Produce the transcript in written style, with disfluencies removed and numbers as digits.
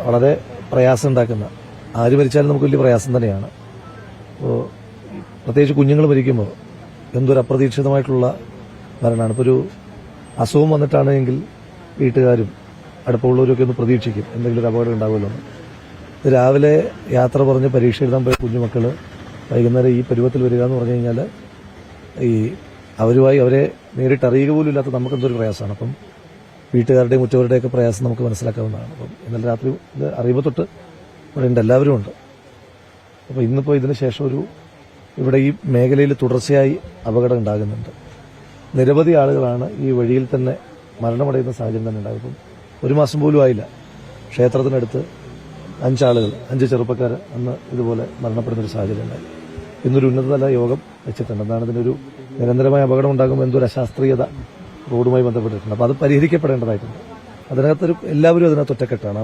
വളരെ പ്രയാസം ഉണ്ടാക്കുന്ന, ആര് മരിച്ചാലും നമുക്ക് വലിയ പ്രയാസം തന്നെയാണ്. അപ്പോൾ പ്രത്യേകിച്ച് കുഞ്ഞുങ്ങൾ മരിക്കുമ്പോൾ എന്തൊരു അപ്രതീക്ഷിതമായിട്ടുള്ള മരണമാണ്. ഇപ്പോൾ ഒരു അസുഖം വന്നിട്ടാണെങ്കിൽ വീട്ടുകാരും അടുപ്പമുള്ളവരൊക്കെ ഒന്ന് പ്രതീക്ഷിക്കും എന്തെങ്കിലും ഒരു അപകടം ഉണ്ടാകുമല്ലോ. രാവിലെ യാത്ര പറഞ്ഞ് പരീക്ഷ എഴുതാൻ പോയ കുഞ്ഞുമക്കൾ വൈകുന്നേരം ഈ പരുവത്തിൽ വരിക എന്ന് പറഞ്ഞു കഴിഞ്ഞാൽ ഈ അവരുമായി അവരെ നേരിട്ട് അറിയുക പോലും ഇല്ലാത്ത നമുക്കെന്തൊരു പ്രയാസമാണ്. അപ്പം വീട്ടുകാരുടെയും ഉറ്റവരുടെയൊക്കെ പ്രയാസം നമുക്ക് മനസ്സിലാക്കാവുന്നതാണ്. അപ്പം ഇന്നലെ രാത്രി ഇത് അറിയുമ്പോൾ തൊട്ട് ഇവിടെ ഉണ്ട്, എല്ലാവരും ഉണ്ട്. അപ്പോൾ ഇന്നിപ്പോൾ ഇതിന് ശേഷം ഇവിടെ ഈ മേഖലയിൽ തുടർച്ചയായി അപകടം ഉണ്ടാകുന്നുണ്ട്. നിരവധി ആളുകളാണ് ഈ വഴിയിൽ തന്നെ മരണമടയുന്ന സാഹചര്യം തന്നെ ഉണ്ടാകും. ഇപ്പം ഒരു മാസം പോലും ആയില്ല, ക്ഷേത്രത്തിനടുത്ത് 5 ആളുകൾ, 5 ചെറുപ്പക്കാർ അന്ന് ഇതുപോലെ മരണപ്പെടുന്നൊരു സാഹചര്യം ഉണ്ടായി. ഇന്നൊരു ഉന്നതതല യോഗം വെച്ചിട്ടുണ്ട്. എന്താണ് ഇതിനൊരു നിരന്തരമായ അപകടം ഉണ്ടാകുമ്പോൾ എന്തൊരു അശാസ്ത്രീയത റോഡുമായി ബന്ധപ്പെട്ടിട്ടുണ്ട്. അപ്പോൾ അത് പരിഹരിക്കപ്പെടേണ്ടതായിട്ടുണ്ട്. അതിനകത്തൊരു എല്ലാവരും അതിനകത്ത് ഒറ്റക്കെട്ടാണ്.